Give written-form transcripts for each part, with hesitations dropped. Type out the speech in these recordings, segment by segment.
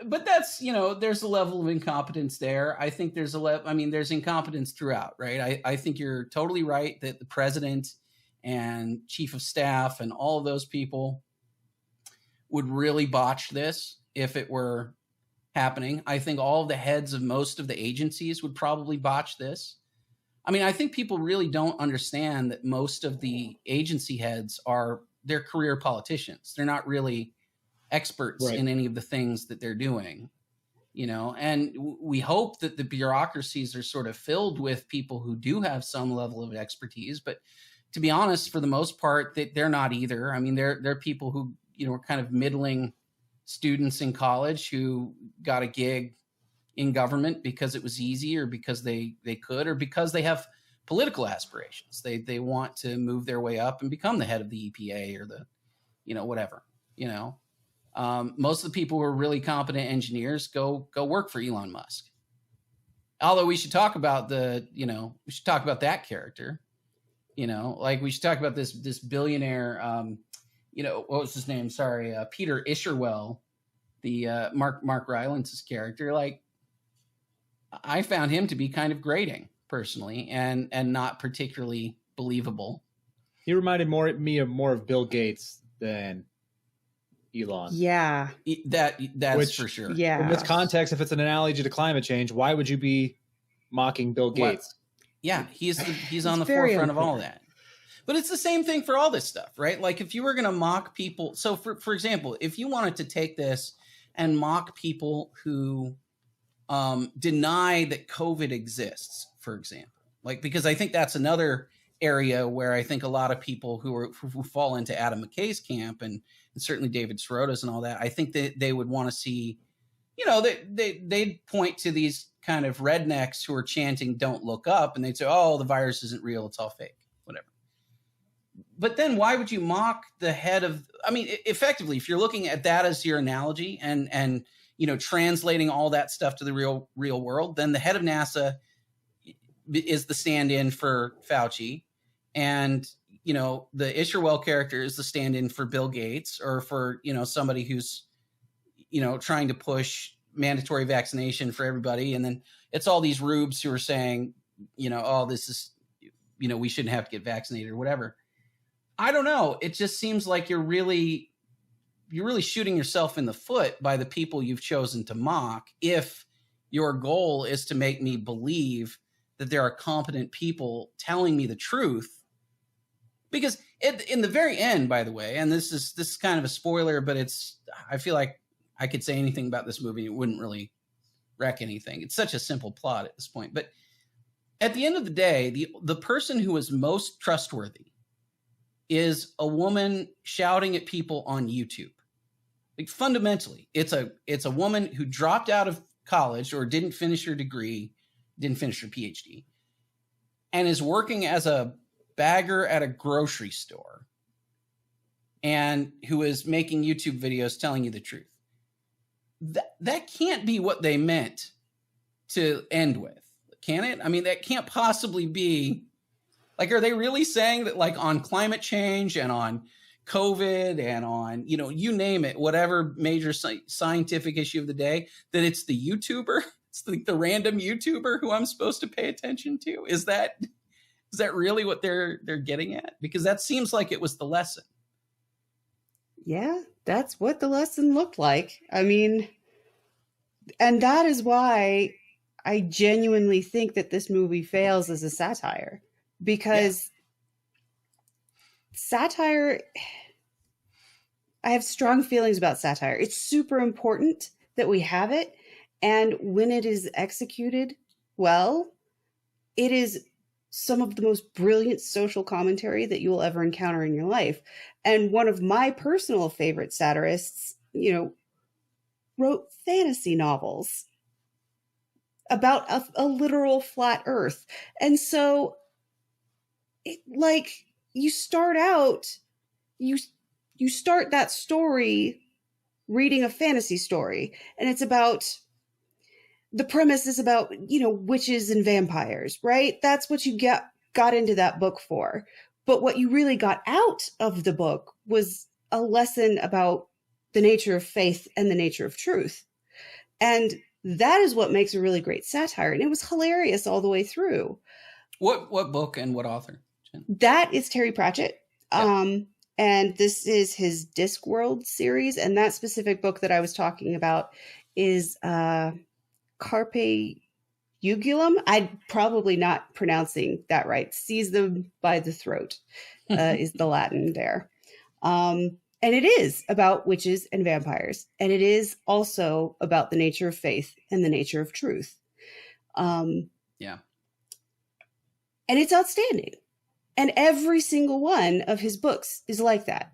but that's, there's a level of incompetence there. I think there's there's incompetence throughout, right? I think you're totally right that the president and chief of staff and all of those people would really botch this if it were happening. I think all of the heads of most of the agencies would probably botch this. I think people really don't understand that most of the agency heads they're career politicians. They're not really experts in any of the things that they're doing, and we hope that the bureaucracies are sort of filled with people who do have some level of expertise. But to be honest, for the most part, they're not either. They're people who, are kind of middling students in college who got a gig in government because it was easy, or because they could, or because they have political aspirations. They want to move their way up and become the head of the EPA or the, whatever, most of the people who are really competent engineers go work for Elon Musk. Although we should talk about that character, like we should talk about this billionaire, what was his name? Sorry. Peter Isherwell, the Mark Rylance's character. Like, I found him to be kind of grating personally, and not particularly believable. He reminded me of more of Bill Gates than Elon. Yeah. That's for sure. Yeah. In this context, if it's an analogy to climate change, why would you be mocking Bill Gates? Yeah, he's on the forefront of all that. But it's the same thing for all this stuff, right? Like, if you were going to mock people, so for example, if you wanted to take this and mock people who deny that COVID exists, for example, like, because I think that's another area where I think a lot of people who fall into Adam McKay's camp, and certainly David Sirota's and all that, I think that they would want to see, they'd point to these kind of rednecks who are chanting "Don't look up," and they'd say, "Oh, the virus isn't real; it's all fake, whatever." But then why would you mock the head of? Effectively, if you're looking at that as your analogy and translating all that stuff to the real world, then the head of NASA is the stand-in for Fauci, and the Isherwell character is the stand-in for Bill Gates, or for somebody who's trying to push mandatory vaccination for everybody. And then it's all these rubes who are saying, oh, this is, we shouldn't have to get vaccinated or whatever. I don't know. It just seems like you're really shooting yourself in the foot by the people you've chosen to mock, if your goal is to make me believe that there are competent people telling me the truth. Because in the very end, by the way, and this is kind of a spoiler, but I feel like I could say anything about this movie, it wouldn't really wreck anything. It's such a simple plot at this point. But at the end of the day, the person who is most trustworthy is a woman shouting at people on YouTube. Like, fundamentally, it's a woman who dropped out of college or didn't finish her degree, didn't finish her PhD, and is working as a bagger at a grocery store, and who is making YouTube videos telling you the truth. That can't be what they meant to end with, can it? That can't possibly be. Like, are they really saying that, like, on climate change and on COVID and on, you name it, whatever major scientific issue of the day, that it's the YouTuber, it's the random YouTuber who I'm supposed to pay attention to? Is that really what they're getting at? Because that seems like it was the lesson. Yeah, that's what the lesson looked like. And that is why I genuinely think that this movie fails as a satire, because satire, I have strong feelings about satire. It's super important that we have it. And when it is executed well, it is some of the most brilliant social commentary that you will ever encounter in your life. And one of my personal favorite satirists, wrote fantasy novels about a literal flat earth. And so, you start out, you start that story reading a fantasy story, and it's about, the premise is about, witches and vampires, right? That's what you got into that book for. But what you really got out of the book was a lesson about the nature of faith and the nature of truth. And that is what makes a really great satire. And it was hilarious all the way through. What book and what author? Jen? That is Terry Pratchett. Yep. And this is his Discworld series. And that specific book that I was talking about is Carpe Ugulum. I'm probably not pronouncing that right. Seize them by the throat is the Latin there. And it is about witches and vampires. And it is also about the nature of faith and the nature of truth. Yeah. And it's outstanding. And every single one of his books is like that.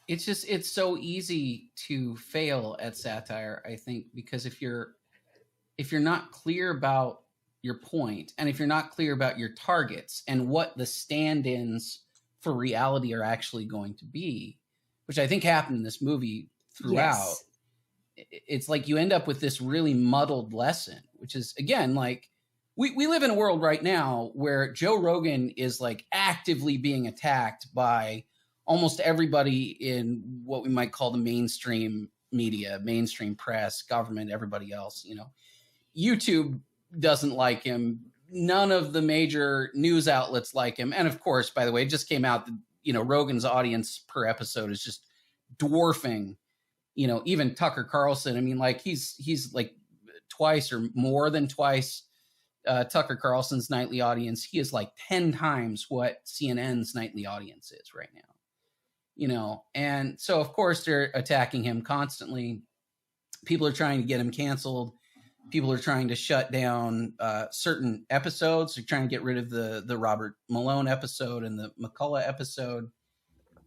It's so easy to fail at satire, I think, because if you're not clear about your point, and if you're not clear about your targets and what the stand-ins for reality are actually going to be, which I think happened in this movie throughout, it's like you end up with this really muddled lesson, which is, again, like we live in a world right now where Joe Rogan is like actively being attacked by almost everybody in what we might call the mainstream media, mainstream press, government, everybody else. You know, YouTube doesn't like him. None of the major news outlets like him. And of course, by the way, it just came out that, you know, Rogan's audience per episode is just dwarfing, you know, even Tucker Carlson. I mean, like he's like twice or more than twice Tucker Carlson's nightly audience. He is like 10 times what CNN's nightly audience is right now, you know? And so of course they're attacking him constantly. People are trying to get him canceled. People are trying to shut down certain episodes. They're trying to get rid of the Robert Malone episode and the McCullough episode.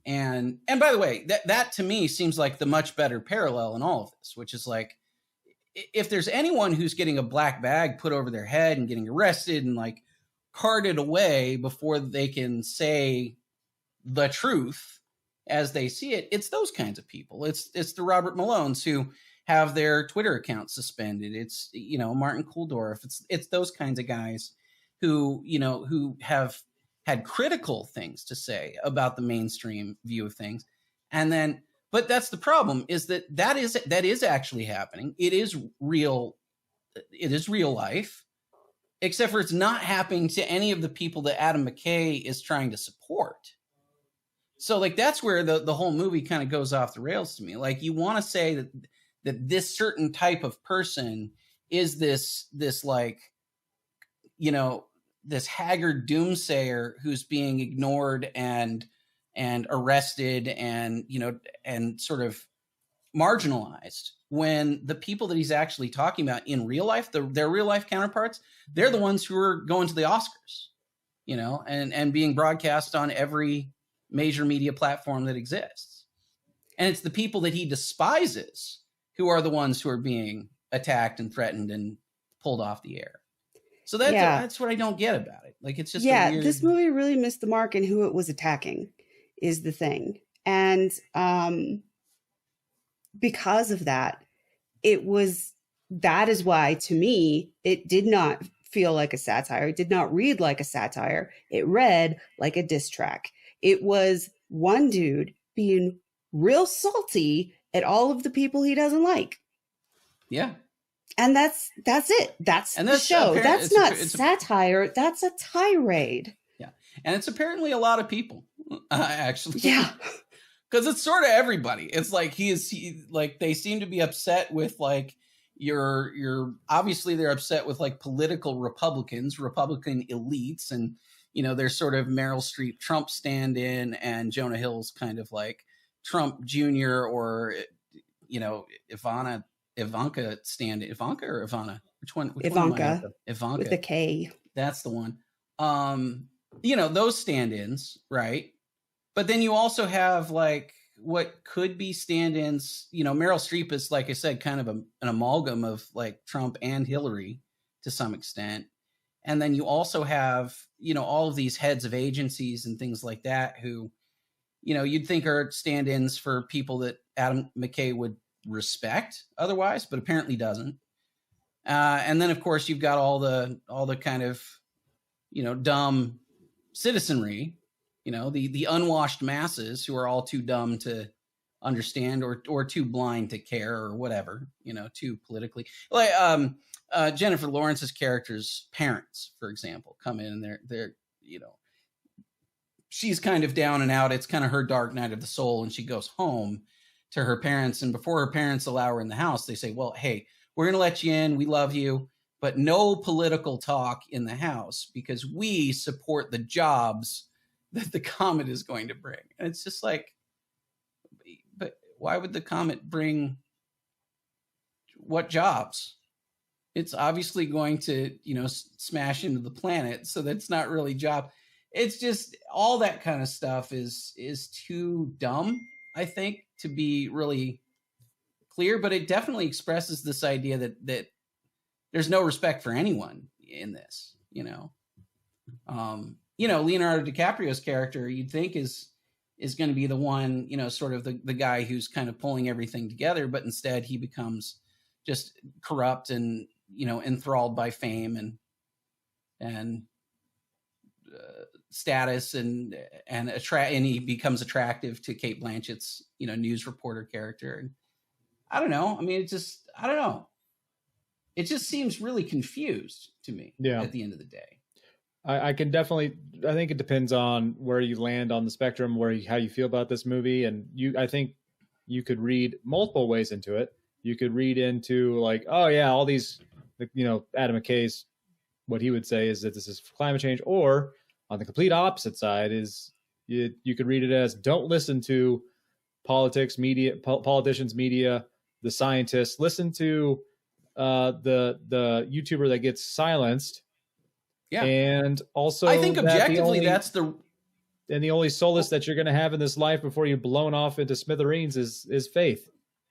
And by the way, that to me seems like the much better parallel in all of this, which is like, if there's anyone who's getting a black bag put over their head and getting arrested and like carted away before they can say the truth as they see it, it's those kinds of people. It's the Robert Malones who have their Twitter accounts suspended. It's, you know, Martin Kulldorff. It's those kinds of guys who, you know, who have had critical things to say about the mainstream view of things. And then, but that's the problem, is that is actually happening. It is real. It is real life, except for it's not happening to any of the people that Adam McKay is trying to support. So like, that's where the whole movie kind of goes off the rails to me. Like, you want to say that this certain type of person is this like, you know, this haggard doomsayer who's being ignored and arrested and, you know, and sort of marginalized, when the people that he's actually talking about in real life, their real life counterparts, they're the ones who are going to the Oscars, you know, and being broadcast on every major media platform that exists. And it's the people that he despises who are the ones who are being attacked and threatened and pulled off the air. So that's what I don't get about it. Like, it's just this movie really missed the mark in who it was attacking is the thing. And because of that, that is why, to me, it did not feel like a satire. It did not read like a satire. It read like a diss track. It was one dude being real salty at all of the people he doesn't like. Yeah. And that's it. That's the show. That's not satire. That's a tirade. Yeah. And it's apparently a lot of people, actually. Yeah. Because it's sort of everybody. It's like like they seem to be upset with like your obviously they're upset with like political Republican elites, and you know, there's sort of Meryl Streep Trump stand-in and Jonah Hill's kind of like Trump Jr. or, you know, Ivanka stand-in. Ivanka or Ivana? Which one? Ivanka. Ivanka with a K. That's the one. You know, those stand-ins, right? But then you also have like what could be stand-ins. You know, Meryl Streep is, like I said, kind of an amalgam of like Trump and Hillary to some extent. And then you also have, you know, all of these heads of agencies and things like that who, you know, you'd think are stand-ins for people that Adam McKay would respect otherwise, but apparently doesn't. And then of course you've got all the kind of, you know, dumb citizenry, you know, the unwashed masses who are all too dumb to understand or too blind to care or whatever, too politically. Like Jennifer Lawrence's character's parents, for example, come in and they're she's kind of down and out. It's kind of her dark night of the soul, and she goes home to her parents, and before her parents allow her in the house, they say, well, hey, we're going to let you in, we love you, but no political talk in the house because we support the jobs that the comet is going to bring. And it's just like, but why would the comet bring what jobs? It's obviously going to, smash into the planet. So that's not really job. It's just all that kind of stuff is too dumb, I think, to be really clear. But it definitely expresses this idea that there's no respect for anyone in this, Leonardo DiCaprio's character, you'd think is going to be the one, sort of the guy who's kind of pulling everything together, but instead he becomes just corrupt and, enthralled by fame and status and he becomes attractive to Cate Blanchett's, news reporter character. And I don't know. I mean, I don't know. It just seems really confused to me at the end of the day. I think it depends on where you land on the spectrum, how you feel about this movie. And I think you could read multiple ways into it. You could read into like, oh yeah, all these, Adam McKay's, what he would say is that this is climate change, or on the complete opposite side is you could read it as don't listen to politicians, media, the scientists, listen to the YouTuber that gets silenced. Yeah. And also I think objectively the only solace that you're going to have in this life before you're blown off into smithereens is faith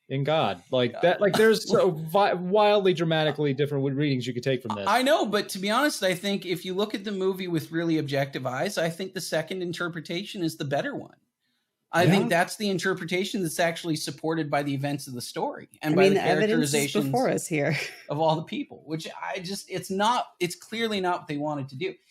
in God. Like that, like there's so wildly dramatically different readings you could take from this. I know, but to be honest, I think if you look at the movie with really objective eyes, I think the second interpretation is the better one. I think that's the interpretation that's actually supported by the events of the story and by the characterizations before us here of all the people, which it's clearly not what they wanted to do.